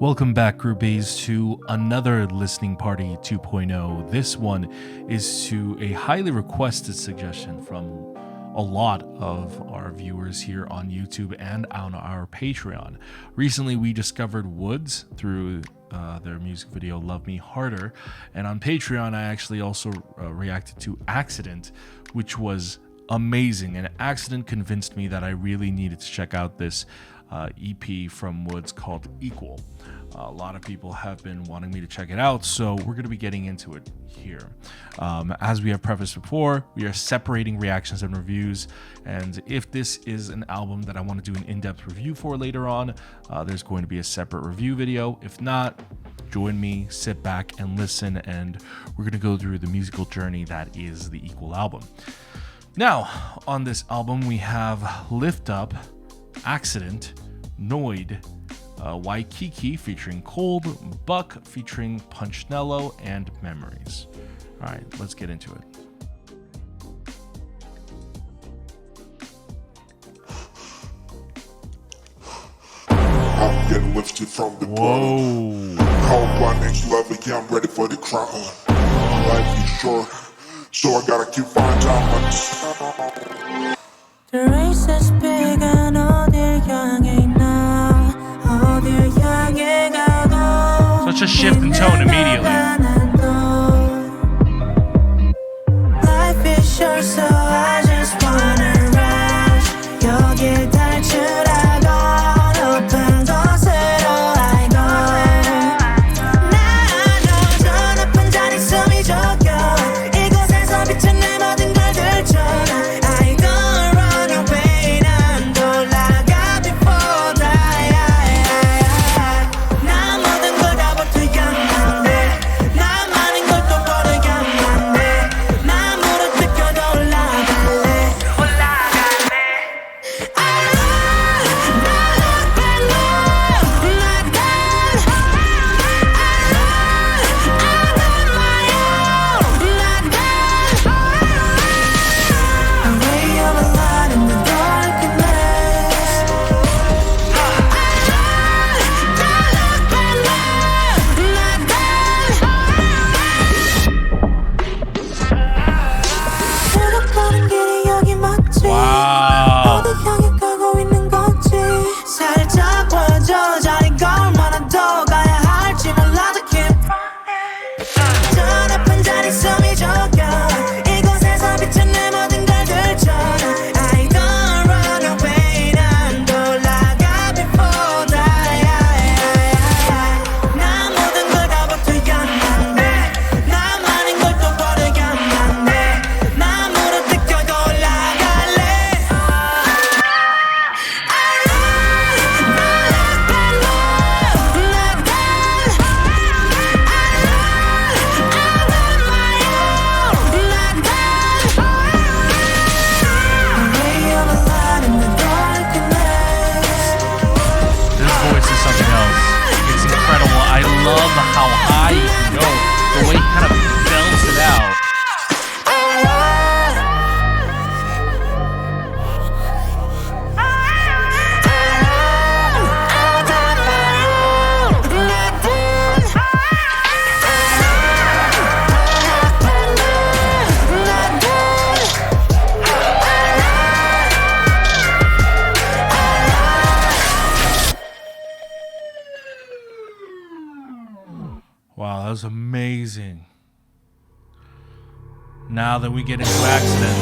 Welcome back, groupies, to another Listening Party 2.0. This one is to a highly requested suggestion from a lot of our viewers here on YouTube and on our Patreon. Recently, we discovered WOODZ through their music video Love Me Harder, and on Patreon, I actually also reacted to Accident, which was amazing. And Accident convinced me that I really needed to check out this EP from WOODZ called Equal. A lot of people have been wanting me to check it out, so we're going to be getting into it here. As we have prefaced before, we are separating reactions and reviews, and if this is an album that I want to do an in-depth review for later on, there's going to be a separate review video. If not, join me, sit back and listen, and we're going to go through the musical journey that is the Equal album. Now, on this album, we have Lift Up, Accident, Noid, Waikiki featuring Cold, Buck featuring Punchnello, and Memories. All right, let's get into it. I'm getting lifted from the bottom. Called by next level, yeah, I'm ready for the crown. Life is short, so I gotta keep finding time. The race is big and 어딜 향해 있나 어딜 향해 가고 Such a shift in tone immediately. Life is short, so I just wanna rush 여길 탈출하고 높은 곳으로 I go 나도 저 높은 자리 숨이 쫓겨 이곳에서 비친 내 모든 걸 들춰 Wow, that was amazing. Now that we get into Accident.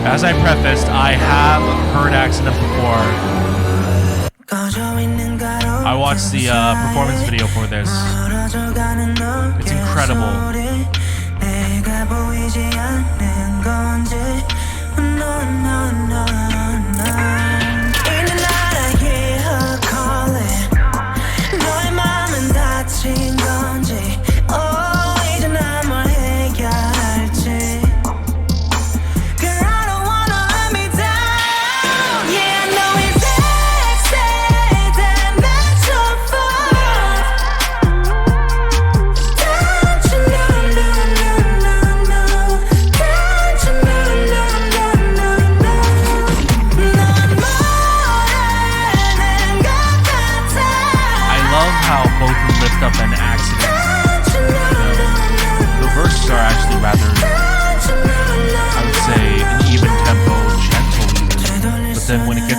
As I prefaced, I have heard Accident before. I watched the performance video for this. It's incredible.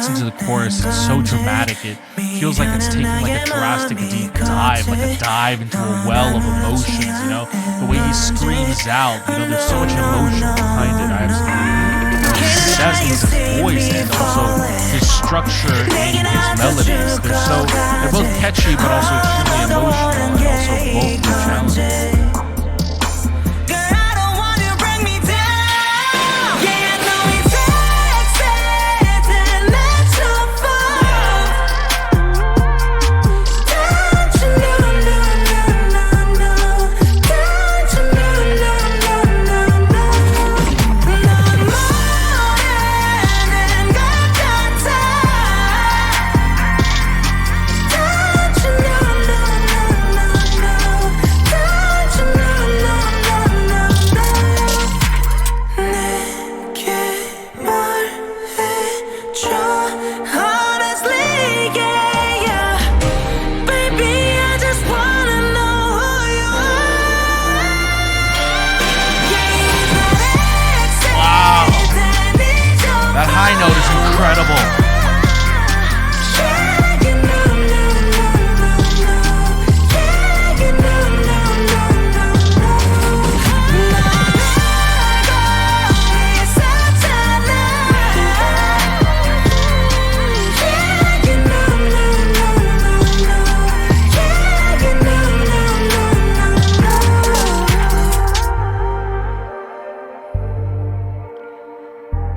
gets into the chorus, it's so dramatic. It feels like it's taking like a drastic deep dive, like a dive into a well of emotions, you know? The way he screams out, you know, there's so much emotion behind it. I absolutely obsessed with his voice and also his structure and his melodies. They're both catchy but also extremely emotional and also vocally challenging.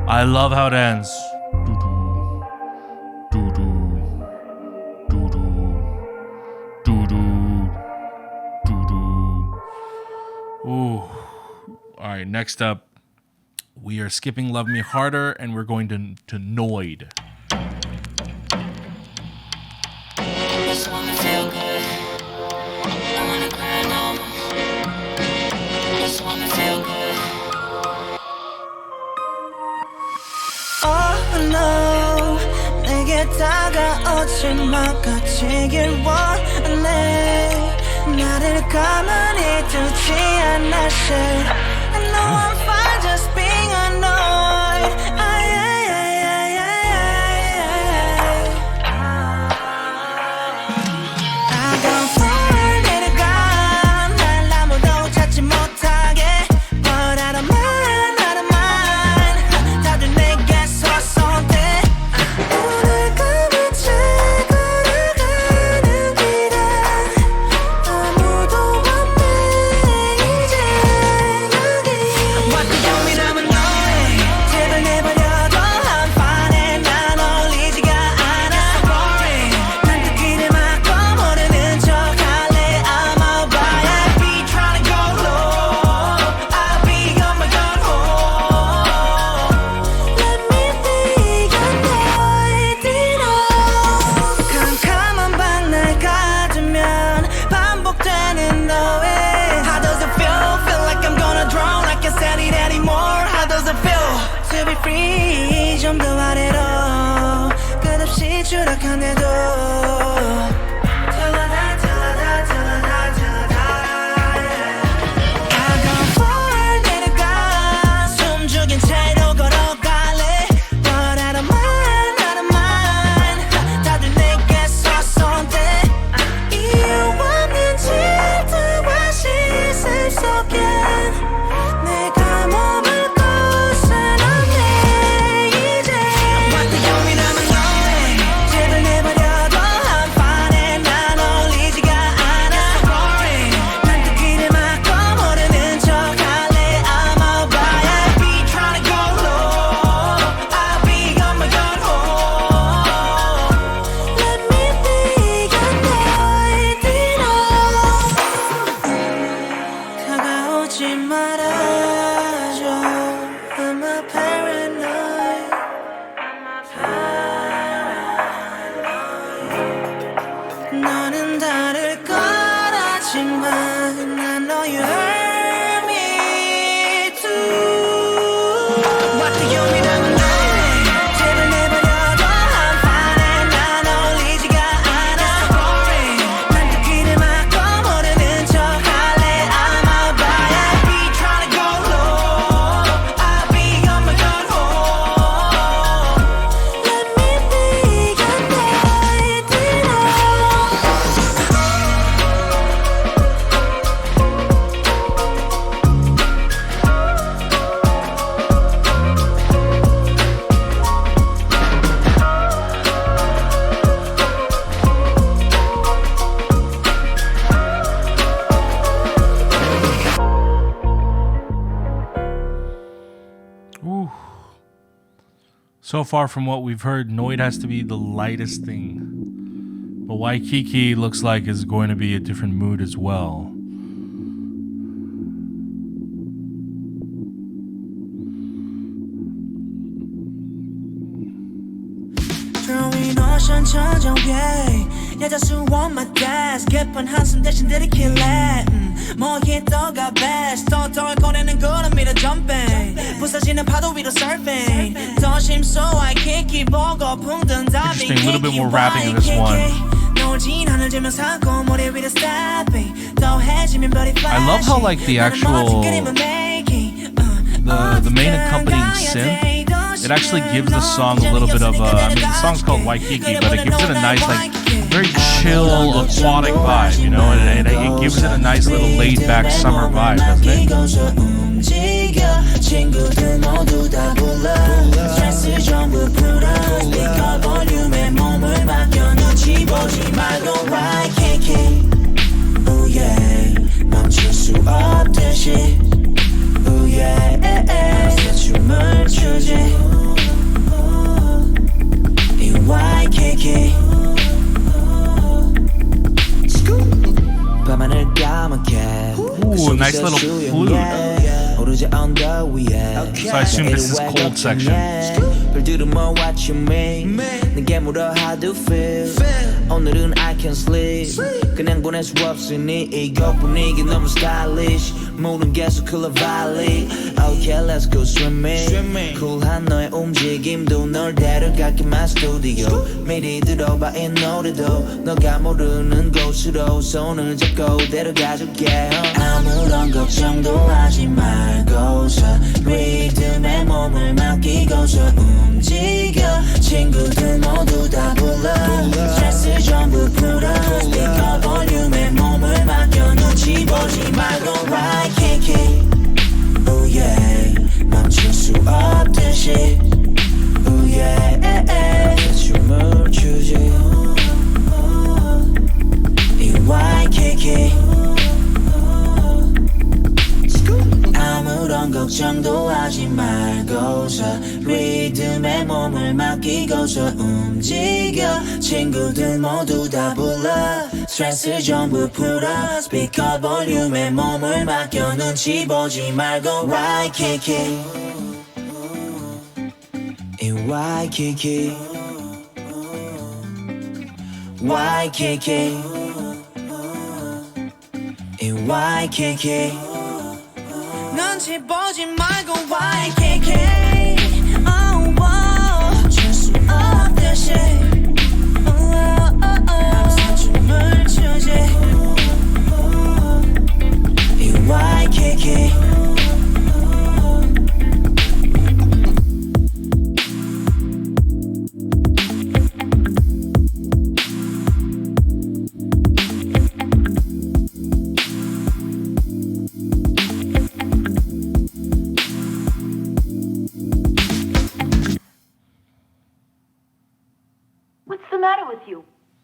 I love how it ends. Ooh. All right, next up, we are skipping Love Me Harder and we're going to Noid. Just wanna feel good. Don't wanna cry no more. Just wanna feel good. Oh no, 내게 다가오지 마. 갇히길 원해. 나를 가만히 두지 않아. Shit, I know I'm fine just being annoyed. I don't fall 내려가. 날 아무도 찾지 못하게. But I don't mind. 다들 내게서 쏜대. 오늘 꿈을 채 걸어가는 길에 아무도 없네 이제 여기. What the hell이라면 너의 제발 내버려둬. I'm fine and 난 어울리지가 않아. So boring. 난 또 길을 막고 모르는 척 할래. I'm out by I be trying to go low. I'll be on my gun home. Let me be your boy Dino. 캄캄한 밤 날 가두면 반복되는 너의 How does it feel? Feel like I'm gonna drown. I can't stand it anymore. How does it feel? To be free 좀 더 아래로 끝없이 추락한데도 I go forward 내려가. 숨죽인 채로 걸어갈래. But I don't mind. 다들 내게서 쏜대. 이유 없는 질투와 시선 속에 내가 머물 곳은 없네 이제. What the hell이라면 너의 제발 내버려둬. I'm fine and 난 어울리지가 않아. So boring. 난 또 길을 막고 모르는 척 할래. I'm out by I be trying to go low. I'll be on my gun home. Let me be your boy Dino. 다가오지 말아줘. I'm a paranoid. 너는 다를 거라지만 I know you hurt me too. What do you mean I'm annoyed? 제발 내버려둬. I'm fine and 난 어울리지가 않아. So boring. 난 또 길을 막고 모르는 척 할래. I'm out by I be trying to go low. I'll be on my gun home. Let me be So far from what we've heard, Noid has to be the lightest thing. But Waikiki looks like is going to be a different mood as well. 여자 수원만 desk 깊은 한숨 대신 들이킬래 모히또가 best 더 꺼내는 거는 미러 jumping 부서지는 파도 위로 surfing 더 심소 Waikiki 보고픈 든 답이 Interesting, a little bit more rapping in this one. I love how like the actual the main accompanying synth, it actually gives the song a little bit of I mean the song's called Waikiki, but it gives it a nice like very chill aquatic vibe, you know, and it gives it a nice little laid back summer vibe, doesn't it? Ooh, nice little flute. So I assume this is cold section. 오늘은 I can sleep 그냥 보낼 수 없으니 이곳 분위기 너무 stylish 모든 계속 흘러valid Okay let's go swimming 쿨한 너의 움직임도 널 데려갈게 my studio 미리 들어봐 이 노래도 너가 모르는 곳으로 손을 잡고 데려가줄게 아무런 걱정도 하지 말고서 리듬에 몸을 맡기고서 움직여 친구들 모두 다 불러 스트레스 전부 풀어 스피커 볼륨에 몸을 맡겨 눈치 보지 말고 Waikiki Oh yeah 멈출 수 없듯이 Oh yeah 춤을 추지 이 Waikiki 아무런 걱정도 하지 말고서 리듬에 몸을 맡기고서 움직여 친구들 모두 다 불러 스트레스 전부 풀어 스피커 볼륨에 몸을 맡겨 눈치 보지 말고 Waikiki 이 Waikiki Waikiki 이 Waikiki 눈치 보지 말고 Waikiki Oh wow 줄 수 없듯이 항상 춤을 추지 이 Waikiki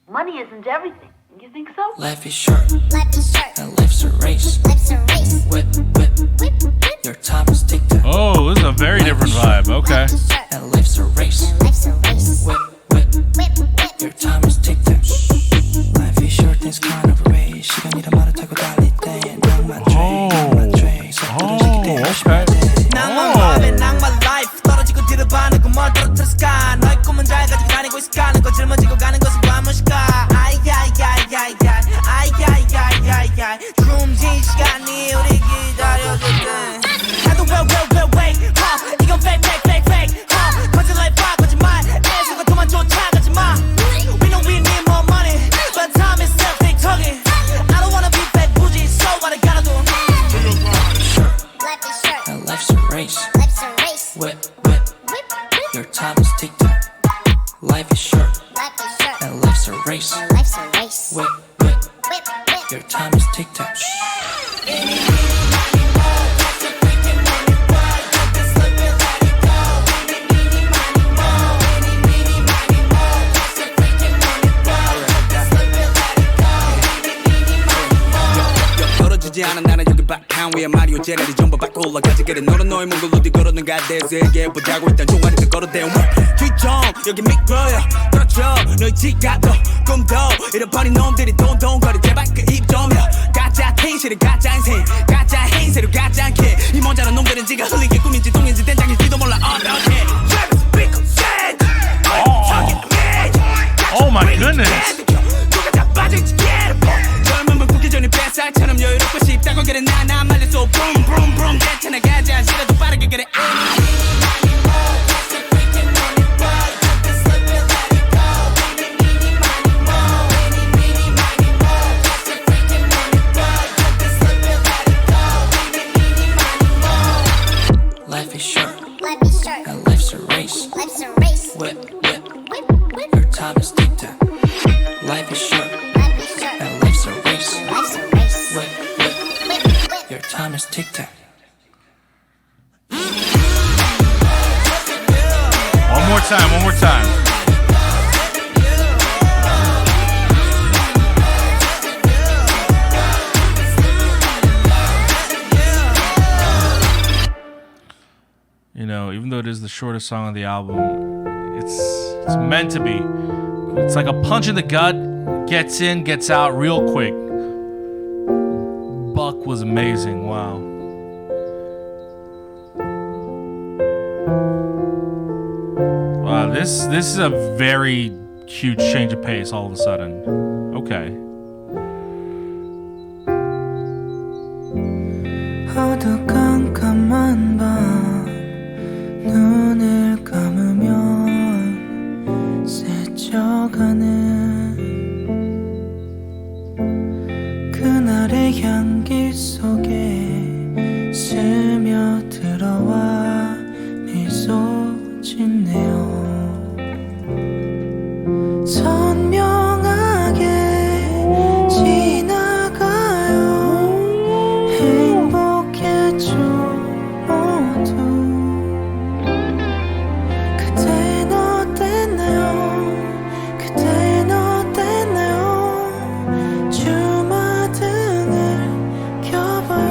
Money isn't everything. You think so? Life is short, and life's a race. Whip, your time is ticking. Oh, this is a very different vibe. Okay. And life's a race. Whip, your time is ticking. Life is short, it's kind of a race. 시간이란 말을 타고 달릴 땐 낭만 okay. 낭만 vibe, 낭만 life. 떨어지고 뒤를 봐는 꿈을 떨어뜨렸을까? 너의 꿈은 잘 가지고 다니고 있을까? 하는 걸 짊어지고 가는 것은 무엇일까? 아이야야야야야야야야야야 숨진 시간이 우리 기다려줄 때 나도 wait 이건 fake 거짓말 봐 거짓말 애써가 그만 쫓아가지 마 We know we need more money but time is self-take talking I don't wanna be fat bougie so what I gotta do Life is short and life's a race Whip your time is ticking Life is short and life's a race Whip your time is ticking 떨어지지 않아 나는 여기 back 위에 마리오 제레리 전부 밟고 올라가지 그래 너는 너의 몸을 어디 걸었는가 대세계 보자고 일단 종아리를 걸어대요 뒤점 여기 미끄러요 그렇죠 너희 지갑도 꿈도 잃어버린 놈들이 돈돈거리 제발 그 입 좀요 가짜 텐실은 가짜 인생 가짜 행세로 가짜 않게 이 모자란 놈들은 지가 흘리게 꿈인지 동인지 된장인지도 몰라 어떡해 Oh my goodness. 젊은 분 전에 뱃살처럼 여유롭고 싶다고 그래 나나 말렸어 Boom boom boom 괜찮아 가자 싫어도 빠르게 그래 Life is short, and life's a race. Whip, whip, your time is ticking. Life is short, and life's a race. Whip, whip, your time is ticking. One more time. You know, even though it is the shortest song on the album, it's meant to be. It's like a punch in the gut, gets in, gets out real quick. Buck was amazing. Wow. Wow, this is a very huge change of pace all of a sudden. Okay. 어두컴컴한 밤 눈을 감으면 스쳐가는 그날의 향기 속에 스며들어와 미소 짓네요 선명하게 지나가요 행복했죠 모두 그땐 어땠나요 그땐 어땠나요 주마등을 켜봐요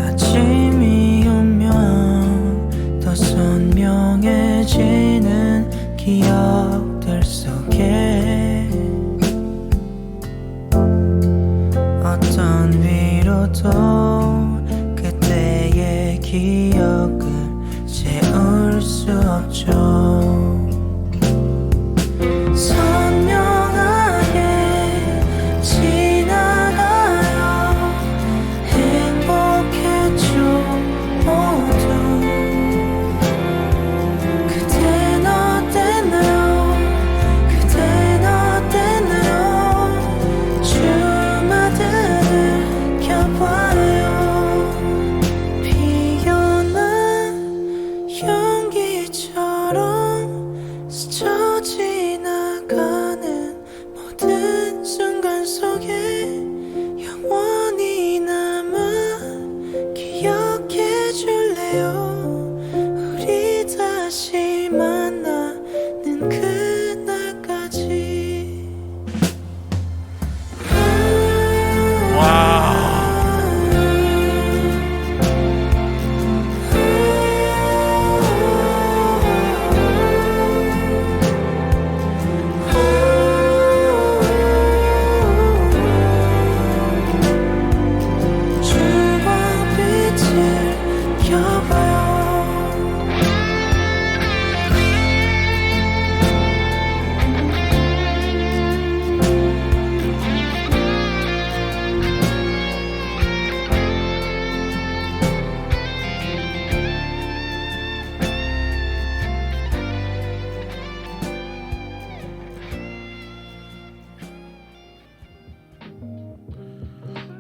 아침이 오면 더 선명해지는 기억들 속에 어떤 위로도 그때의 기억을 채울 수 없죠 선명하게 지나가요 행복했죠 모두 그땐 어땠나요 그땐 어땠나요 주마등을 켜봐요 피어난 연기처럼 스쳐 지나가는 모든 순간 속에 영원히 남아 기억해 줄래요 우리 다시 만나는 그날까지 Wow. 주황빛을 켜봐요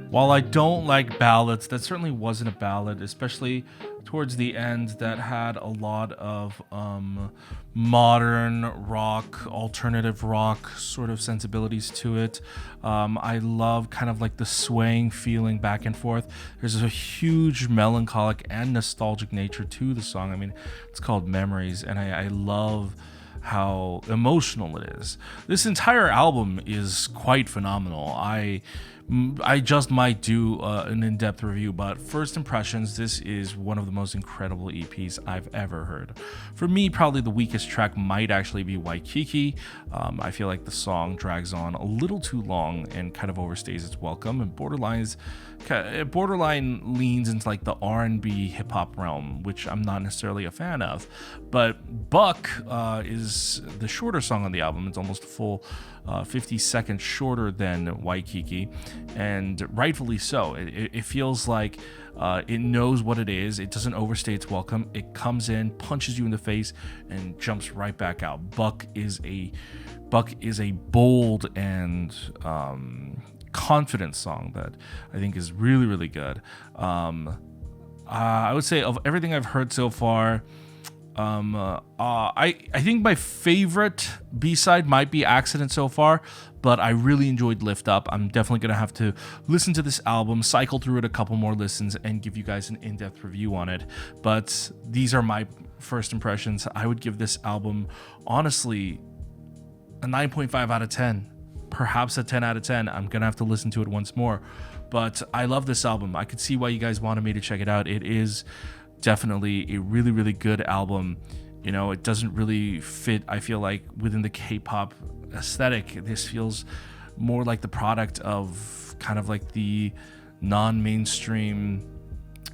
While I don't like ballads, that certainly wasn't a ballad, especially towards the end that had a lot of modern rock, alternative rock sort of sensibilities to it. I love kind of like the swaying feeling back and forth. There's a huge melancholic and nostalgic nature to the song. I mean, it's called Memories, and I love how emotional it is. This entire album is quite phenomenal. I just might do an in-depth review, but first impressions, this is one of the most incredible EPs I've ever heard. For me, probably the weakest track might actually be Waikiki. I feel like the song drags on a little too long and kind of overstays its welcome, and borderline leans into like the R&B hip-hop realm, which I'm not necessarily a fan of. But Buck is the shorter song on the album. It's almost a full 50 seconds shorter than Waikiki, and rightfully so. It feels like it knows what it is. It doesn't overstay its welcome. It comes in, punches you in the face, and jumps right back out. Buck is a bold and confident song that I think is really, really good. I would say of everything I've heard so far, I think my favorite B-side might be Accident so far, but I really enjoyed Lift Up. I'm definitely going to have to listen to this album, cycle through it a couple more listens, and give you guys an in-depth review on it. But these are my first impressions. I would give this album, honestly, a 9.5 out of 10, perhaps a 10 out of 10. I'm going to have to listen to it once more. But I love this album. I could see why you guys wanted me to check it out. It is definitely a really, really good album. You know, it doesn't really fit, I feel like, within the K-pop aesthetic. This feels more like the product of kind of like the non-mainstream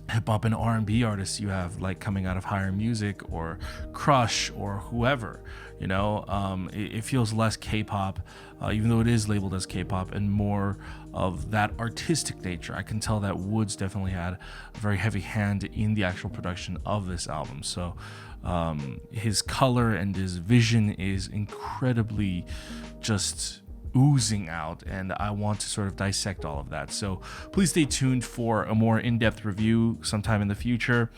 hip-hop and R&B artists you have, like coming out of Higher Music or Crush or whoever. You know, it feels less K-pop, even though it is labeled as K-pop, and more of that artistic nature. I can tell that WOODZ definitely had a very heavy hand in the actual production of this album. So his color and his vision is incredibly just oozing out, and I want to sort of dissect all of that. So please stay tuned for a more in-depth review sometime in the future.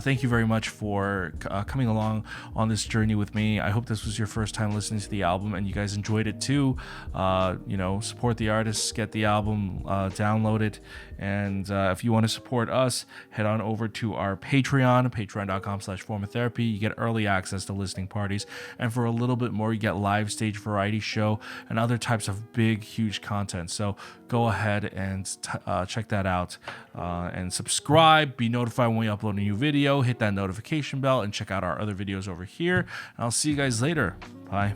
Thank you very much for coming along on this journey with me. I hope this was your first time listening to the album and you guys enjoyed it too. You know, support the artists, get the album, download it, and if you want to support us, head on over to our patreon.com/formatherapy. You get early access to listening parties, and for a little bit more, you get live stage variety show and other types of big, huge content. So go ahead and check that out, and subscribe, be notified when we upload a new video, hit that notification bell, and check out our other videos over here. And I'll see you guys later. Bye.